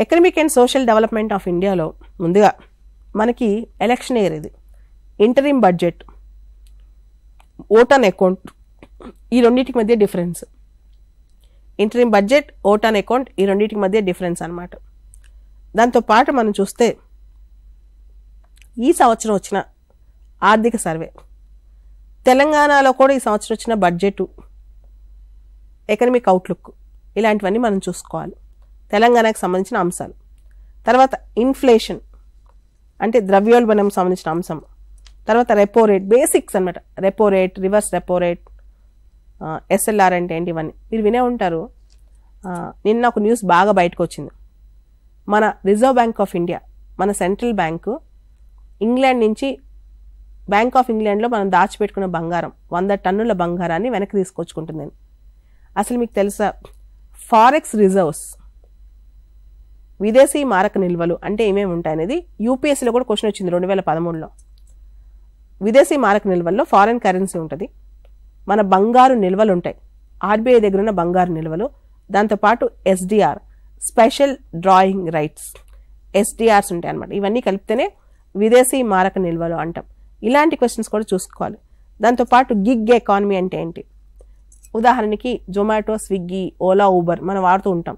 Economic and social development of ఇండియాలో ముందుగా మనకి ఎలక్షన్ ఇయర్ ఇది, interim budget, vote on account, ఈ రెండింటికి మధ్య difference. Interim budget, vote on account, ఈ రెండింటికి మధ్య డిఫరెన్స్ అనమాట. దాంతోపాటు మనం చూస్తే ఈ సంవత్సరం వచ్చిన ఆర్థిక సర్వే, తెలంగాణలో కూడా ఈ సంవత్సరం వచ్చిన బడ్జెట్, ఎకనమిక్ అవుట్లుక్, ఇలాంటివన్నీ మనం చూసుకోవాలి, తెలంగాణకు సంబంధించిన అంశాలు. తర్వాత ఇన్ఫ్లేషన్ అంటే ద్రవ్యోల్బణం సంబంధించిన అంశం. తర్వాత రెపో రేట్, బేసిక్స్ అనమాట. Repo rate, reverse repo rate, SLR అంటే ఏంటి, ఇవన్నీ మీరు వినే ఉంటారు. నిన్న ఒక న్యూస్ బాగా బయటకు వచ్చింది. మన రిజర్వ్ బ్యాంక్ ఆఫ్ ఇండియా, మన సెంట్రల్ బ్యాంకు ఇంగ్లాండ్ నుంచి, బ్యాంక్ ఆఫ్ ఇంగ్లాండ్లో మనం దాచిపెట్టుకున్న బంగారం 100 టన్నుల బంగారాన్ని వెనక్కి తీసుకొచ్చుకుంటుంది. అసలు మీకు తెలుసా, ఫారెక్స్ రిజర్వ్స్, విదేశీ మారక నిల్వలు అంటే ఏమేమి ఉంటాయనేది యూపీఎస్సీలో కూడా క్వశ్చన్ వచ్చింది 2013లో. విదేశీ మారక నిల్వల్లో ఫారెన్ కరెన్సీ ఉంటుంది, మన బంగారు నిల్వలు ఉంటాయి, ఆర్బీఐ దగ్గర ఉన్న బంగారు నిల్వలు, దాంతోపాటు SDR, special drawing rights, SDRs ఉంటాయి అన్నమాట. ఇవన్నీ కలిపితేనే విదేశీ మారక నిల్వలు అంటాం. ఇలాంటి క్వశ్చన్స్ కూడా చూసుకోవాలి. దాంతోపాటు గిగ్ ఎకానమీ అంటే ఏంటి, ఉదాహరణకి జొమాటో, స్విగ్గీ, ఓలా, ఊబర్ మనం వాడుతూ ఉంటాం.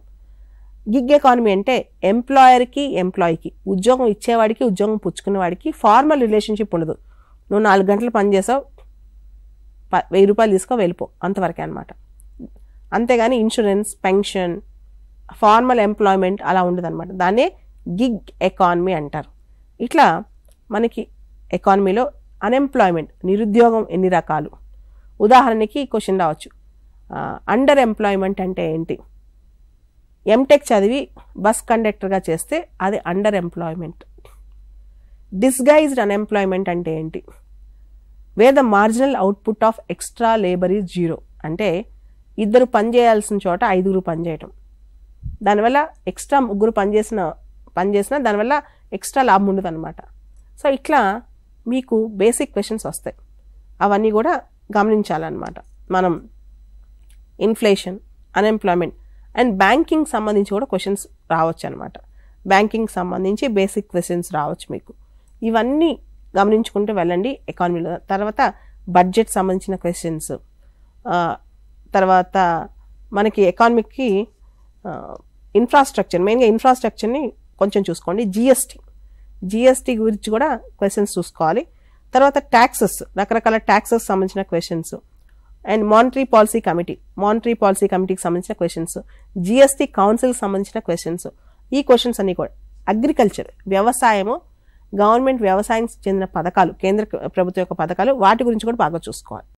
గిగ్ ఎకానమీ అంటే ఎంప్లాయర్కి ఎంప్లాయీకి, ఉద్యోగం ఇచ్చేవాడికి ఉద్యోగం పుచ్చుకునేవాడికి ఫార్మల్ రిలేషన్షిప్ ఉండదు. నువ్వు 4 గంటలు పనిచేసావు, 1000 రూపాయలు తీసుకో వెళ్ళిపో, అంతవరకే అనమాట. అంతేగాని ఇన్సూరెన్స్, పెన్షన్, ఫార్మల్ ఎంప్లాయ్మెంట్ అలా ఉండదు అనమాట. దాన్నే గిగ్ ఎకానమీ అంటారు. ఇట్లా మనకి ఎకానమీలో అన్ఎంప్లాయ్మెంట్, నిరుద్యోగం ఎన్ని రకాలు, ఉదాహరణకి క్వశ్చన్ రావచ్చు, అండర్ ఎంప్లాయ్మెంట్ అంటే ఏంటి, ఎంటెక్ చదివి బస్ కండక్టర్గా చేస్తే అది అండర్ ఎంప్లాయ్మెంట్. డిస్గైజ్డ్ అన్ఎంప్లాయ్మెంట్ అంటే ఏంటి, wear the marginal output of extra labour is 0, అంటే 2 పని చేయాల్సిన చోట 5 పనిచేయటం, దానివల్ల ఎక్స్ట్రా 3 పనిచేసినా దానివల్ల ఎక్స్ట్రా లాభం ఉండదు అనమాట. సో ఇట్లా మీకు బేసిక్ క్వశ్చన్స్ వస్తాయి, అవన్నీ కూడా గమనించాలన్నమాట మనం. ఇన్ఫ్లేషన్, అన్ఎంప్లాయ్మెంట్ అండ్ బ్యాంకింగ్ సంబంధించి కూడా క్వశ్చన్స్ రావచ్చు అనమాట. బ్యాంకింగ్ సంబంధించి బేసిక్ క్వశ్చన్స్ రావచ్చు మీకు. ఇవన్నీ గమనించుకుంటూ వెళ్ళండి ఎకానమీలో. తర్వాత బడ్జెట్ సంబంధించిన క్వశ్చన్స్, తర్వాత మనకి ఎకానమీకి ఇన్ఫ్రాస్ట్రక్చర్, మెయిన్గా ఇన్ఫ్రాస్ట్రక్చర్ని కొంచెం చూసుకోండి. జిఎస్టీ గురించి కూడా క్వశ్చన్స్ చూసుకోవాలి. తర్వాత ట్యాక్సెస్, రకరకాల ట్యాక్సెస్ సంబంధించిన క్వశ్చన్స్, అండ్ మానిటరీ పాలసీ కమిటీకి సంబంధించిన క్వశ్చన్స్, జిఎస్టీ కౌన్సిల్కి సంబంధించిన క్వశ్చన్స్. ఈ క్వశ్చన్స్ అన్నీ కూడా అగ్రికల్చర్, వ్యవసాయము, గవర్నమెంట్ వ్యవసాయం చెందిన పథకాలు, కేంద్ర ప్రభుత్వం యొక్క పథకాలు, వాటి గురించి కూడా బాగా చూసుకోవాలి.